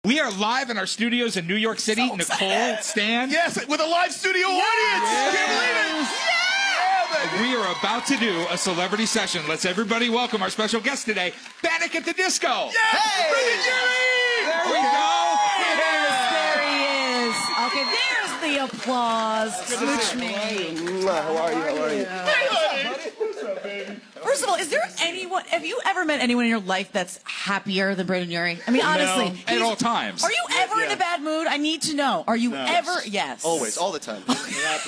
We are live in our studios in New York City. So Nicole, Stan. Yes, with a live studio audience. Yes. Can't believe it. Yeah, We are about to do a celebrity session. Let's everybody welcome our special guest today, Panic at the Disco. Yes, hey. Bring it, Jerry. There we go. There he is. Okay, there's the applause. Smooch me. How are you? How are you? Hey, honey. What's up, baby? First of all, is there anyone, have you ever met anyone in your life that's happier than Brandon Urie? I mean, honestly. At all times. Are you ever in a bad mood? I need to know. Are you ever? Yes. Always, all the time.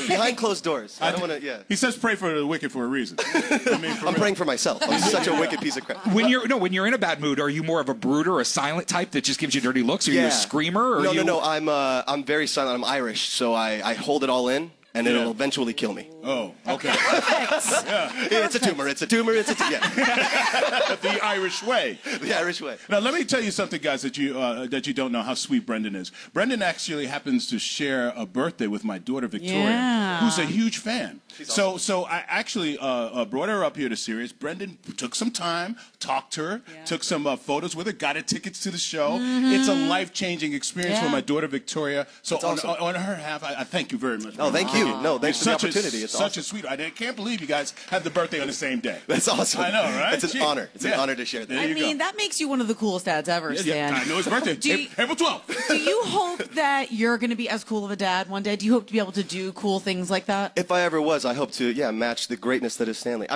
Behind closed doors. I don't want to, He says pray for the wicked for a reason. I mean, I'm praying for myself. I'm such a wicked piece of crap. When you're in a bad mood, are you more of a brooder, a silent type that just gives you dirty looks? Are you a screamer? Or No. I'm very silent. I'm Irish, so I hold it all in. And it'll eventually kill me. Oh, okay. Yeah, it's a tumor. It's a tumor. The Irish way. The Irish way. Now, let me tell you something, guys, that you don't know how sweet Brendan is. Brendan actually happens to share a birthday with my daughter, Victoria, who's a huge fan. Awesome. So I actually brought her up here to Sirius. Brendan took some time, talked to her, took some photos with her, got her tickets to the show. It's a life-changing experience for my daughter, Victoria. So on her behalf, I thank you very much. Oh, thank you. No, thanks for the opportunity. It's such a sweet. I can't believe you guys have the birthday on the same day. That's awesome. I know, right? It's an honor. It's an honor to share that. I mean, that makes you one of the coolest dads ever, Stan. I know his birthday. April 12th. Do you hope that you're going to be as cool of a dad one day? Do you hope to be able to do cool things like that? If I ever was, I hope to, match the greatness that is Stanley.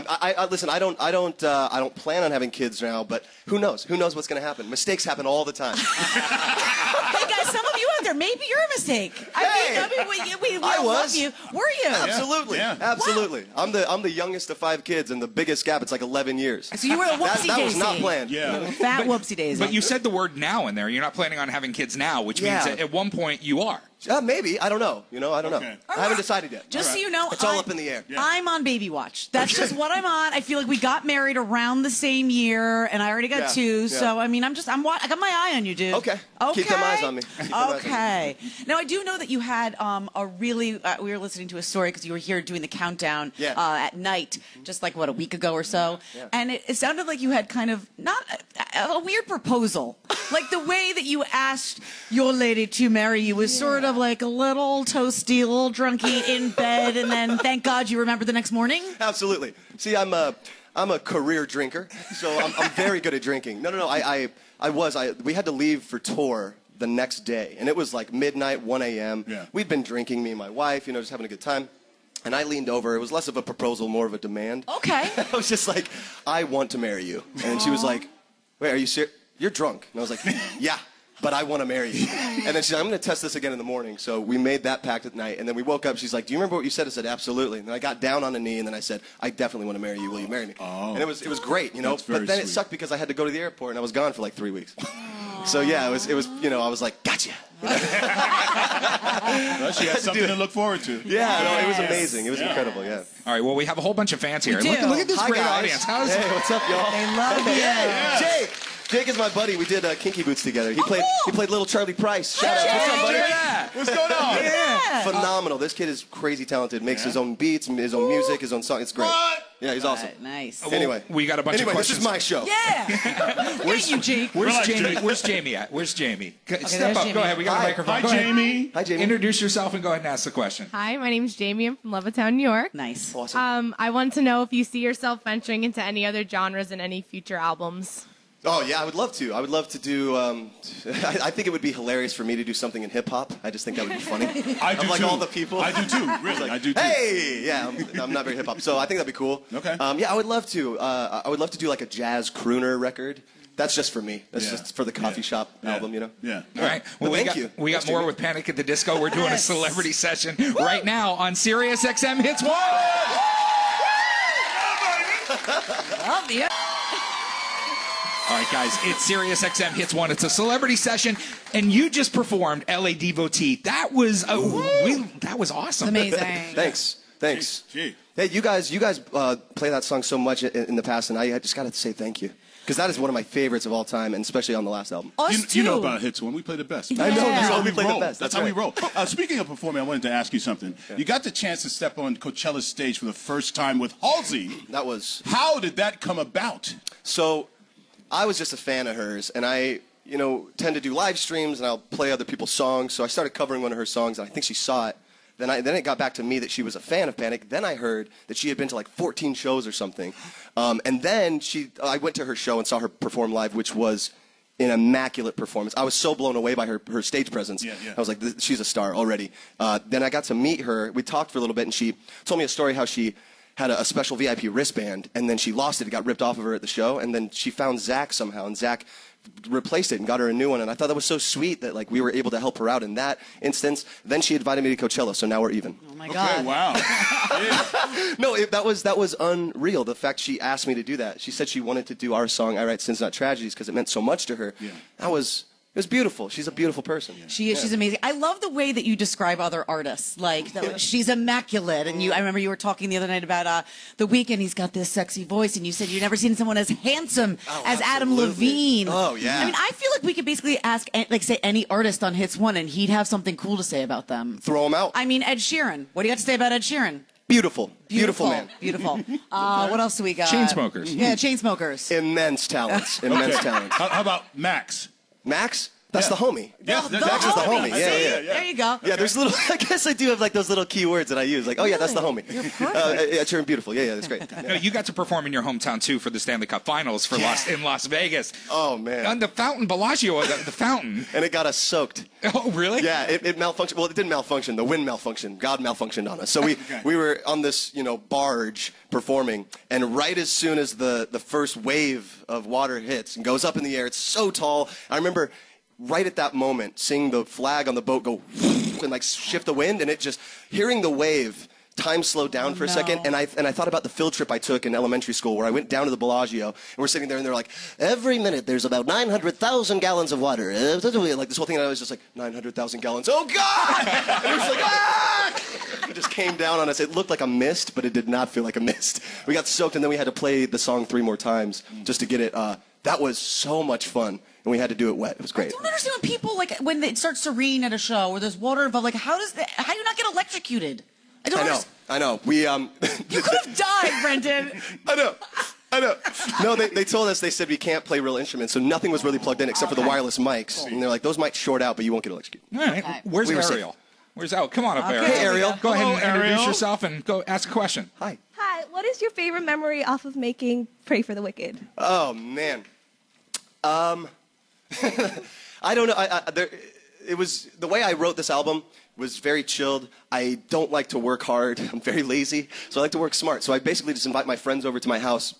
Listen, I don't plan on having kids now, but who knows? Who knows what's going to happen? Mistakes happen all the time. Hey guys, some of you out there, maybe you're a mistake. I mean, we love you. Were you? Absolutely, absolutely. I'm the youngest of 5 kids, and the biggest gap, it's like 11 years. So you were a whoopsie daisy. That was not planned. Yeah. Fat whoopsie daisy. But you said the word now in there. You're not planning on having kids now, which means that at one point you are. Maybe. I don't know. I don't know. I haven't decided yet. Just so you know, it's all up in the air. I'm on baby watch. That's just what I'm on. I feel like we got married around the same year, and I already got 2. So I mean, I got my eye on you, dude. Okay. Keep them eyes on me. Okay. Now I do know that you had a really. We were listening to a story because you were here doing the countdown at night, just like a week ago or so, and it sounded like you had kind of not a weird proposal, like the way that you asked your lady to marry you was sort of like a little toasty, a little drunky in bed, and then thank God you remembered the next morning. Absolutely. See, I'm a career drinker, so I'm very good at drinking. No. We had to leave for tour the next day, and it was like midnight, 1 a.m. Yeah. We'd been drinking, me and my wife, just having a good time. And I leaned over. It was less of a proposal, more of a demand. Okay. I was just like, I want to marry you. And she was like, wait, are you serious? You're drunk. And I was like, yeah. But I want to marry you. And then she's like, I'm going to test this again in the morning. So we made that pact at night. And then we woke up. She's like, do you remember what you said? I said, absolutely. And then I got down on a knee. And then I said, I definitely want to marry you. Will you marry me? Oh. And it was great, That's But then sweet. it sucked because I had to go to the airport. And I was gone for like 3 weeks. So yeah, it was I was like, gotcha. Well, she had something to look forward to. Yeah, no, it was amazing. It was incredible, yeah. All right, well, we have a whole bunch of fans here. We do. Look at this Hi, great guys. audience. Hey, what's up, y'all? They love you. Jake is my buddy. We did Kinky Boots together. He played Little Charlie Price. Shout out. What's up, buddy? What's going on? Yeah. Phenomenal. This kid is crazy talented. Makes his own beats, his own music, his own song. It's great. What? Yeah, he's awesome. Nice. Anyway, we got a bunch of questions. This is my show. Yeah. Where's you, Jake? Where's like Jamie? Jake. Where's Jamie at? Where's Jamie? Step there's up. Jamie. Go ahead. We got a Hi. microphone. Hi, Go ahead. Jamie. Hi, Jamie. Introduce yourself and go ahead and ask the question. Hi, my name's Jamie. I'm from Levittown, New York. Nice. Awesome. I want to know if you see yourself venturing into any other genres in any future albums. Oh, yeah, I would love to. I would love to do, I think it would be hilarious for me to do something in hip-hop. I just think that would be funny. I do like too. all the people. I do too. Really, I do too. Hey! Yeah, I'm not very hip-hop. So I think that'd be cool. Okay. Yeah, I would love to. I would love to do like a jazz crooner record. That's just for me. That's just for the coffee shop album, Yeah. All right. Well, thank you. We got Thanks, more Jamie. with Panic at the Disco. We're doing a celebrity session right now on Sirius XM Hits 1. Love you. All right, guys, it's Sirius XM Hits 1. It's a celebrity session, and you just performed LA Devotee. That was that was awesome. Amazing. Thanks. Gee. Hey, you guys play that song so much in the past, and I just got to say thank you. Because that is one of my favorites of all time, and especially on the last album. Us You know too. about Hits One. We play the best. I know. Yeah. You know, we we play the roll. best. That's That's how we right. roll. Speaking of performing, I wanted to ask you something. You got the chance to step on Coachella's stage for the first time with Halsey. That was... How did that come about? So, I was just a fan of hers, and I tend to do live streams, and I'll play other people's songs. So I started covering one of her songs, and I think she saw it. Then it got back to me that she was a fan of Panic. Then I heard that she had been to like 14 shows or something. And then I went to her show and saw her perform live, which was an immaculate performance. I was so blown away by her stage presence. Yeah. I was like, she's a star already. Then I got to meet her. We talked for a little bit, and she told me a story how she had a special VIP wristband, and then she lost it. It got ripped off of her at the show, and then she found Zach somehow, and Zach replaced it and got her a new one. And I thought that was so sweet that like we were able to help her out in that instance. Then she invited me to Coachella, so now we're even. Oh my God! Okay, wow. Yeah. No, that was unreal. The fact she asked me to do that. She said she wanted to do our song "I Write Sins Not Tragedies" because it meant so much to her. Yeah. It was beautiful. She's a beautiful person. She's amazing. I love the way that you describe other artists. Like, she's immaculate. And I remember you were talking the other night about The Weeknd. He's got this sexy voice. And you said you've never seen someone as handsome as Adam absolutely. Levine. Oh, yeah. I mean, I feel like we could basically ask, say any artist on Hits 1 and he'd have something cool to say about them. Throw them out. I mean, Ed Sheeran. What do you got to say about Ed Sheeran? Beautiful man. Beautiful. What else do we got? Chainsmokers. Yeah, Chainsmokers. Immense talents. Immense talents. How about Max? Max? That's the homie. Yes, Max is the homie. Yeah. There you go. Yeah, there's little. I guess I do have like those little key words that I use. Like, oh yeah, that's the homie. You're perfect. Ed Sheeran, beautiful. Yeah, that's great. No, you got to perform in your hometown too for the Stanley Cup Finals for in Las Vegas. Oh man. On the fountain, Bellagio, the fountain. And it got us soaked. Oh really? Yeah, it malfunctioned. Well, it didn't malfunction. The wind malfunctioned. God malfunctioned on us. So we were on this barge performing, and right as soon as the first wave of water hits and goes up in the air, it's so tall. I remember right at that moment seeing the flag on the boat go and like shift the wind, and it just hearing the wave. Time slowed down for a second, and I thought about the field trip I took in elementary school where I went down to the Bellagio, and we're sitting there, and they're like, every minute there's about 900,000 gallons of water. Like this whole thing, and I was just like, 900,000 gallons, oh God! And it was like, ah! It just came down on us. It looked like a mist, but it did not feel like a mist. We got soaked, and then we had to play the song 3 more times just to get it. That was so much fun. And we had to do it wet. It was great. I don't understand when people, when it starts to rain at a show or there's water involved, how do you not get electrocuted? I know. We You could have died, Brendan. I know. No, they told us, they said we can't play real instruments, so nothing was really plugged in except for the wireless mics. Cool. And they're like, those mics short out, but you won't get electrocuted. All right. Okay. Where's Ariel? Where's Ariel? Come on up, Ariel. Hey, Ariel. Go ahead and introduce yourself and go ask a question. Hi. Hi. What is your favorite memory off of making Pray for the Wicked? Oh, man. I don't know. It was the way I wrote this album was very chilled. I don't like to work hard. I'm very lazy, so I like to work smart. So I basically just invite my friends over to my house,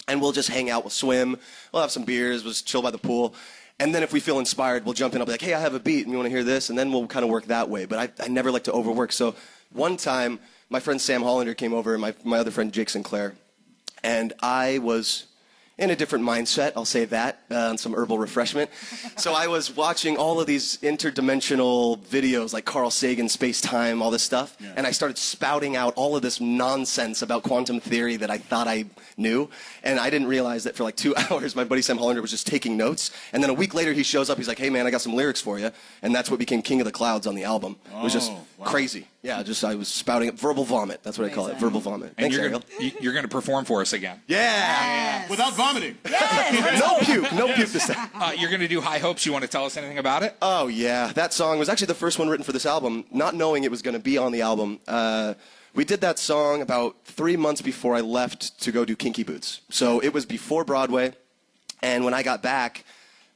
and we'll just hang out. We'll swim. We'll have some beers. We'll just chill by the pool. And then if we feel inspired, we'll jump in. I'll be like, hey, I have a beat, and you want to hear this? And then we'll kind of work that way. But I never like to overwork. So one time, my friend Sam Hollander came over, and my other friend Jake Sinclair, and I was in a different mindset, I'll say that, on some herbal refreshment. So I was watching all of these interdimensional videos like Carl Sagan, space-time, all this stuff, and I started spouting out all of this nonsense about quantum theory that I thought I knew, and I didn't realize that for like 2 hours my buddy Sam Hollander was just taking notes, and then a week later he shows up, he's like, hey man, I got some lyrics for you, and that's what became King of the Clouds on the album. It was just crazy. Yeah, I was spouting it. Verbal vomit, that's what I call it, verbal vomit. And Thanks, Ariel. You're going to perform for us again. Yeah! Yes. Without vomiting. Yes. No puke this time. You're going to do High Hopes. You want to tell us anything about it? Oh, yeah. That song was actually the first one written for this album, not knowing it was going to be on the album. We did that song about 3 months before I left to go do Kinky Boots. So it was before Broadway, and when I got back,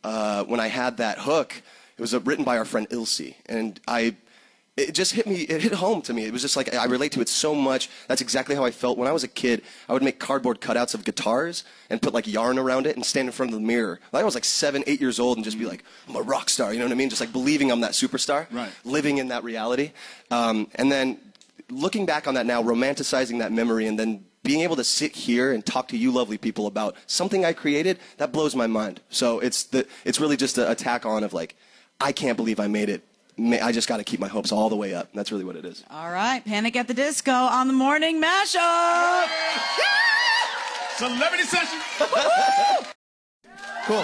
when I had that hook, it was written by our friend Ilse, and it just hit me, it hit home to me. It was just like, I relate to it so much. That's exactly how I felt. When I was a kid, I would make cardboard cutouts of guitars and put like yarn around it and stand in front of the mirror. I was like 7, 8 years old and just be like, I'm a rock star, you know what I mean? Just like believing I'm that superstar, living in that reality. And then looking back on that now, romanticizing that memory, and then being able to sit here and talk to you lovely people about something I created, that blows my mind. So it's really just a tack on of like, I can't believe I made it. I just got to keep my hopes all the way up. That's really what it is. All right, Panic at the Disco on the Morning Mashup. Celebrity session. Cool.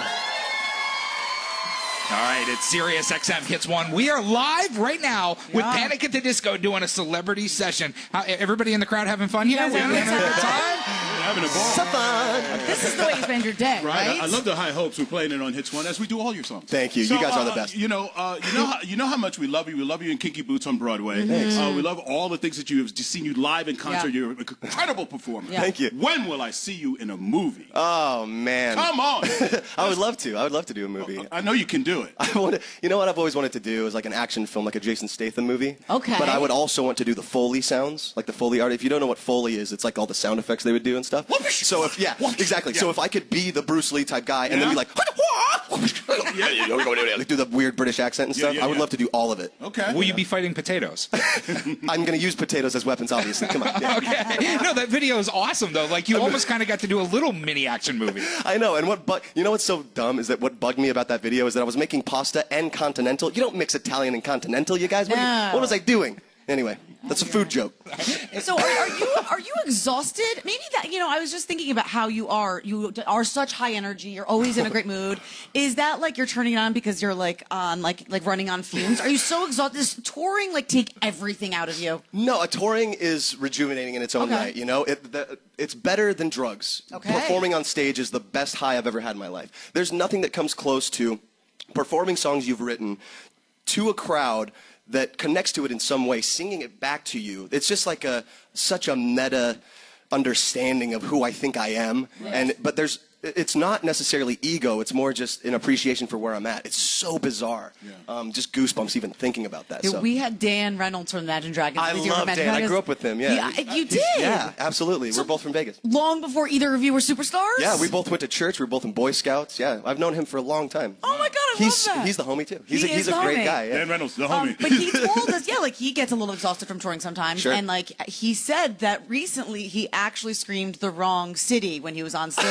All right, it's Sirius XM Hits 1. We are live right now with Panic at the Disco doing a celebrity session. Everybody in the crowd having fun here? You guys having a good time? having a ball. So fun. This is the way you spend your day, right? I love the high hopes. We're playing it on Hits One, as we do all your songs. Thank you. So, you guys are the best. You know how much we love you. We love you in Kinky Boots on Broadway. Thanks. We love all the things that you have seen you live in concert. Yeah. You're an incredible performer. Yeah. Thank you. When will I see you in a movie? Oh, man. Come on. I would love to. I would love to do a movie. I know you can do it. You know what I've always wanted to do is like an action film, like a Jason Statham movie. Okay. But I would also want to do the Foley sounds, like the Foley art. If you don't know what Foley is, it's like all the sound effects they would do and stuff. So if exactly. Yeah. So if I could be the Bruce Lee type guy and then be like, like do the weird British accent and stuff, I would love to do all of it. Okay. Will you be fighting potatoes? I'm going to use potatoes as weapons, obviously. Come on. Yeah. Okay. No, that video is awesome though. Like you almost kind of got to do a little mini action movie. I know, and you know what's so dumb is that what bugged me about that video is that I was making pasta and continental. You don't mix Italian and continental, you guys. What was I doing? Anyway, that's a food joke. So are you exhausted? Maybe that, I was just thinking about how you are such high energy. You're always in a great mood. Is that like you're turning it on because you're like on like running on fumes? Are you so exhausted? Does touring like take everything out of you? No, touring is rejuvenating in its own right. It's better than drugs. Okay. Performing on stage is the best high I've ever had in my life. There's nothing that comes close to performing songs you've written to a crowd that connects to it in some way, singing it back to you. It's just like such a meta understanding of who I think I am. Yes. But it's not necessarily ego. It's more just an appreciation for where I'm at. It's so bizarre. Yeah. Just goosebumps even thinking about that. Yeah, we had Dan Reynolds from Imagine Dragons. I love Dan. I grew up with him. Yeah. You did? Yeah, absolutely. We're both from Vegas. Long before either of you were superstars? Yeah, we both went to church. We were both in Boy Scouts. Yeah, I've known him for a long time. Oh my God, I love that. He's the homie too. He's a great guy. Yeah. Dan Reynolds, the homie. But he told us, he gets a little exhausted from touring sometimes. Sure. And like he said that recently he actually screamed the wrong city when he was on stage.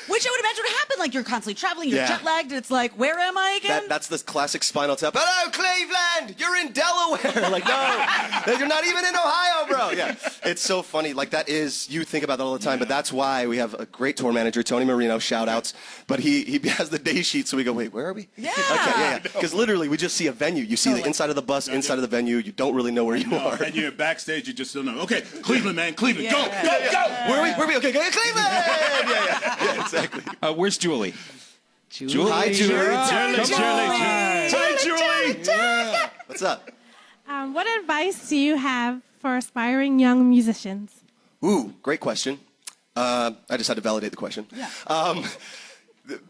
Which I would imagine would happen. Like you're constantly traveling, you're jet lagged, and it's like, where am I again? That's the classic Spinal Tap. Hello, Cleveland! You're in Delaware! Like, no, you're not even in Ohio, bro! Yeah, it's so funny. Like, you think about that all the time, but that's why we have a great tour manager, Tony Marino, shout-outs. But he has the day sheet, so we go, wait, where are we? Yeah. Okay, yeah. Because literally, we just see a venue. You see the inside of the bus, inside of the venue. You don't really know where you are. And you're backstage, you just don't know. Okay, Cleveland, man, Cleveland, go! Where are we? Okay, Cleveland! Yeah, exactly. Where's Julie? Julie. Hi, Julie. Hi, Julie. Yeah. What's up? What advice do you have for aspiring young musicians? Ooh, great question. I just had to validate the question. Yeah.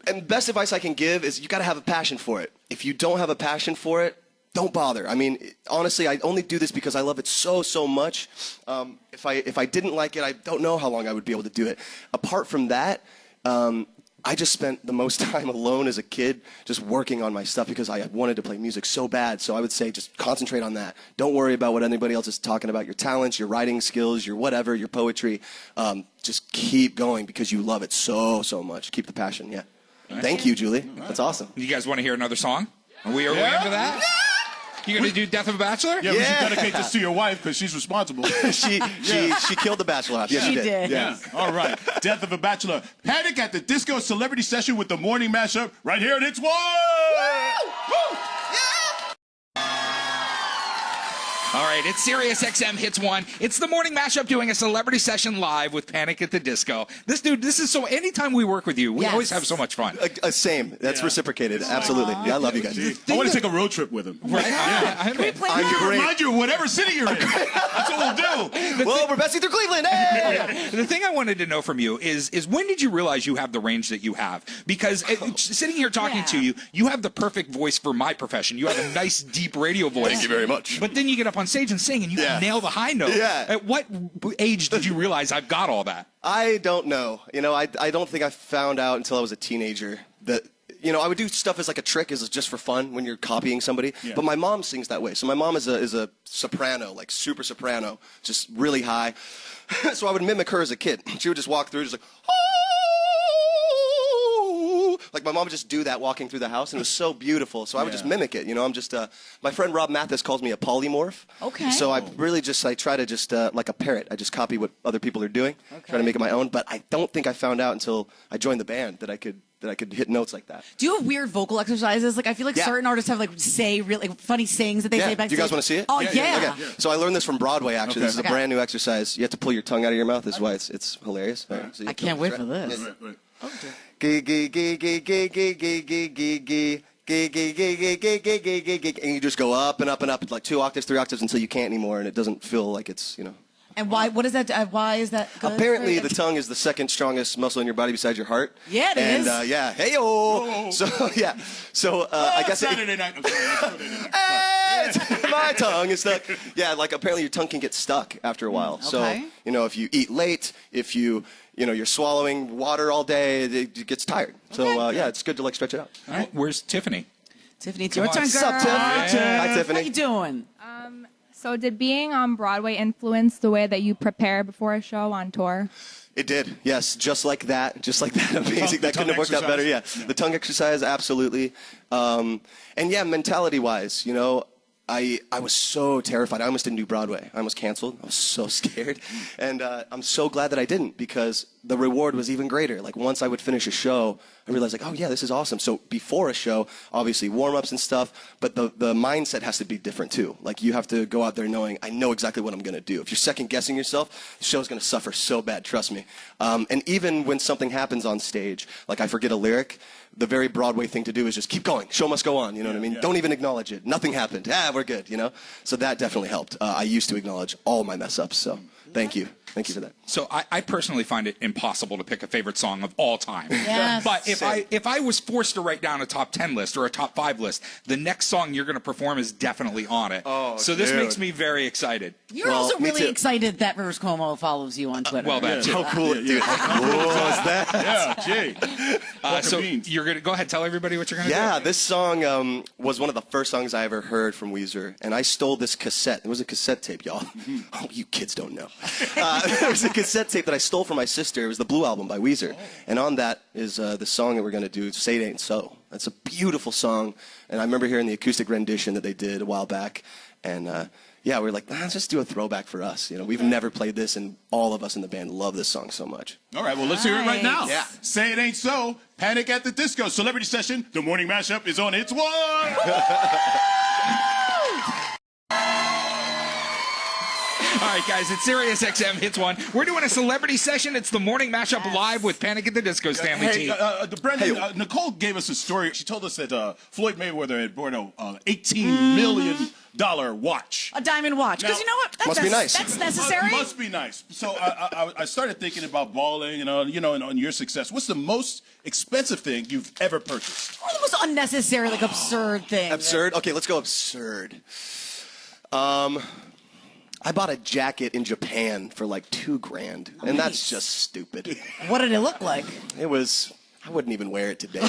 And best advice I can give is you got to have a passion for it. If you don't have a passion for it, don't bother. I mean, honestly, I only do this because I love it so much. If I didn't like it, I don't know how long I would be able to do it. Apart from that, I just spent the most time alone as a kid just working on my stuff because I wanted to play music so bad. So I would say just concentrate on that. Don't worry about what anybody else is talking about, your talents, your writing skills, your whatever, your poetry. Just keep going because you love it so much. Keep the passion, yeah. Right. Thank you, Julie. That's awesome. You guys want to hear another song? Are we into that? Yeah. You going to do Death of a Bachelor? Yeah, we should dedicate this to your wife because she's responsible. she killed the Bachelor. Yeah, she did. Yeah. All right. Death of a Bachelor. Panic at the Disco Celebrity Session with the Morning Mashup right here at Hits One. Woo! All right, it's Sirius XM Hits One. It's the morning mashup doing a celebrity session live with Panic at the Disco. This is so, anytime we work with you, we always have so much fun. Same. That's reciprocated. Absolutely. Yeah, I love you guys. I want to take a road trip with him. Right? Can we play that? Remind you of whatever city you're in. That's what we'll do. Well, we're besting through Cleveland. Hey! The thing I wanted to know from you is when did you realize you have the range that you have? Because sitting here talking to you, you have the perfect voice for my profession. You have a nice, deep radio voice. Thank you very much. But then you get up on stage and sing, and you nail the high note. Yeah. At what age did you realize I've got all that? I don't know. I don't think I found out until I was a teenager that, I would do stuff as like a trick, as just for fun when you're copying somebody. Yeah. But my mom sings that way. So my mom is a soprano, like super soprano, just really high. So I would mimic her as a kid. She would just walk through, just like, oh! Like my mom would just do that walking through the house, and it was so beautiful. So I would just mimic it. I'm just my friend Rob Mathis calls me a polymorph. Okay. So I really I try to just like a parrot. I just copy what other people are doing, try to make it my own. But I don't think I found out until I joined the band that I could that I could hit notes like that. Do you have weird vocal exercises? Like I feel like certain artists have like say really funny sayings that they say backstage. Do you guys want to see it? Oh yeah. Okay. So I learned this from Broadway. Actually, this is a brand new exercise. You have to pull your tongue out of your mouth. This is why it's hilarious. Right, so I can't wait for this. And you just go up and up and up, like 2 octaves, 3 octaves, until you can't anymore, and it doesn't feel like it's, And why? What is that? Why is that good? Apparently, the tongue is the second strongest muscle in your body besides your heart. Yeah, it is. And hey-o! So, yeah. So, I guess... Saturday night. I'm sorry. My tongue is stuck. Yeah, like apparently your tongue can get stuck after a while. Okay. So, if you eat late, if you're swallowing water all day, it gets tired. So, yeah, it's good to like stretch it out. All right, where's Tiffany? Tiffany, it's your turn, girl. What's up, Tiff? Hi, Tiffany. How you doing? So did being on Broadway influence the way that you prepare before a show on tour? It did, yes, just like that, amazing. That couldn't have worked out better, yeah. The tongue exercise, absolutely. And yeah, mentality-wise, I was so terrified. I almost didn't do Broadway. I almost canceled. I was so scared. And I'm so glad that I didn't, because the reward was even greater. Like, once I would finish a show, I realized, like, oh, yeah, this is awesome. So before a show, obviously warm-ups and stuff, but the mindset has to be different, too. Like, you have to go out there knowing, I know exactly what I'm going to do. If you're second-guessing yourself, the show's going to suffer so bad, trust me. And even when something happens on stage, like I forget a lyric, the very Broadway thing to do is just keep going. Show must go on, you know what I mean? Yeah. Don't even acknowledge it. Nothing happened. We're good, So that definitely helped. I used to acknowledge all my mess-ups, so thank you. Thank you for that. So I personally find it impossible to pick a favorite song of all time. Yes. But if I was forced to write down a top 10 list or a top 5 list, the next song you're going to perform is definitely on it. Oh, so this makes me very excited. You're also really excited that Rivers Cuomo follows you on Twitter. Well, that too. How cool, dude. How cool was that? Yeah, gee. So you're going to go ahead, tell everybody what you're going to do. Yeah, this song was one of the first songs I ever heard from Weezer, and I stole this cassette. It was a cassette tape, y'all. Oh, you kids don't know. It was a cassette tape that I stole from my sister. It was the Blue Album by Weezer, and on that is the song that we're going to do, Say It Ain't So. That's a beautiful song, and I remember hearing the acoustic rendition that they did a while back, and yeah, we were like, let's just do a throwback for us. We've never played this, and all of us in the band love this song so much. All right, well, let's hear it right now. Yeah. Say It Ain't So, Panic at the Disco, Celebrity Session. The morning mashup is on its one. All right, guys, it's Sirius XM Hits 1. We're doing a celebrity session. It's the morning mashup live with Panic at the Disco, Stanley T. Brendan, Nicole gave us a story. She told us that Floyd Mayweather had bought an $18 million watch. A diamond watch. Because you know what? Must be nice. That's necessary. Must be nice. So I started thinking about balling, and on your success. What's the most expensive thing you've ever purchased? Oh, the most unnecessary, like absurd thing. Absurd? Okay, let's go absurd. I bought a jacket in Japan for like $2,000, and that's just stupid. What did it look like? It was, I wouldn't even wear it today.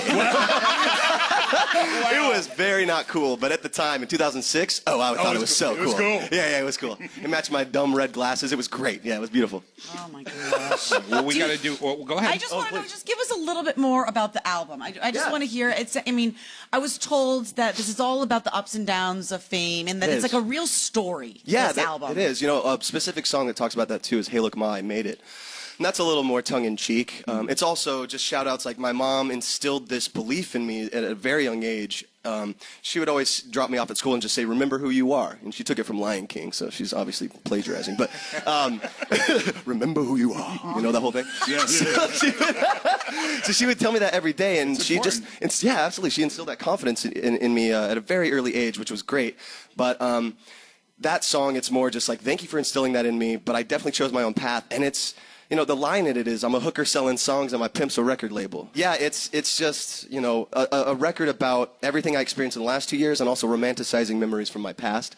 It was very not cool, but at the time, in 2006, I thought it was so cool. It was cool. Yeah, it was cool. It matched my dumb red glasses. It was great. Yeah, it was beautiful. Oh, my gosh. Well, we got to do, go ahead. I just want to know, just give us a little bit more about the album. I just want to hear, I was told that this is all about the ups and downs of fame, and that it's like a real story, this album. It is. A specific song that talks about that, too, is Hey Look Ma, I Made It. And that's a little more tongue-in-cheek. It's also just shout-outs, like my mom instilled this belief in me at a very young age. She would always drop me off at school and just say, remember who you are. And she took it from Lion King, so she's obviously plagiarizing. But remember who you are. You know that whole thing? Yeah. So she would tell me that every day, and she just, yeah, absolutely. She instilled that confidence in me at a very early age, which was great. But that song, it's more just like, thank you for instilling that in me, but I definitely chose my own path. And it's, the line in it is, I'm a hooker selling songs and my pimp's a record label. Yeah, it's just, a record about everything I experienced in the last 2 years and also romanticizing memories from my past.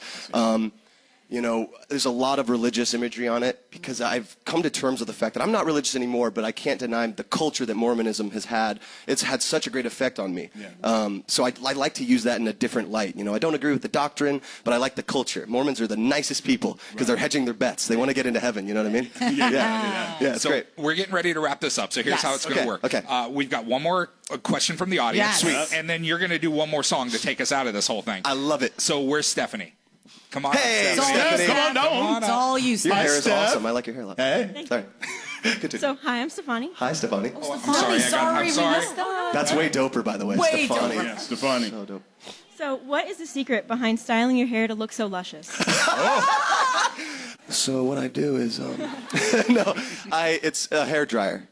There's a lot of religious imagery on it because I've come to terms with the fact that I'm not religious anymore, but I can't deny the culture that Mormonism has had. It's had such a great effect on me. Yeah. So I like to use that in a different light. I don't agree with the doctrine, but I like the culture. Mormons are the nicest people because they're hedging their bets. They want to get into heaven, you know what I mean? Yeah, it's great. We're getting ready to wrap this up, so here's how it's going to work. Okay. We've got one more question from the audience. Yes. Sweet. And then you're going to do one more song to take us out of this whole thing. I love it. So where's Stephanie? Come on. Hey, Stephanie. Stephanie. Come on down. It's all you, Your Steph. hair is awesome. I like your hair a lot. Hey. Sorry. So, hi, I'm Stefani. Hi, Stefani. I'm sorry. We missed that. That's way doper, by the way. Way Stefani. doper. Yeah, Stefani. So dope. So, what is the secret behind styling your hair to look so luscious? So what I do is, it's a hair dryer.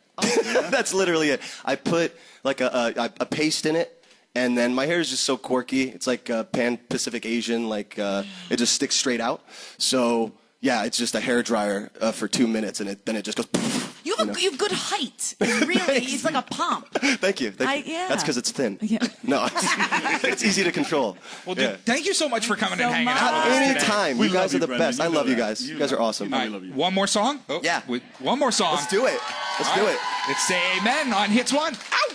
That's literally it. I put like a paste in it, and then my hair is just so quirky. It's like Pan-Pacific Asian, like it just sticks straight out. So yeah, it's just a hair dryer for 2 minutes, and then it just goes. You have good height. Really, it's like a pump. Thank you. Yeah. That's because it's thin. Yeah. No, it's easy to control. Well, dude, thank you so much for coming and hanging much. out with us today. Anytime. We You guys love are the Brendan. best. You I know love you that. guys. You guys are awesome. We love you. One more song? Yeah. One more song. Let's do it. Let's All do right. it. Let's say amen on Hits 1. Ow!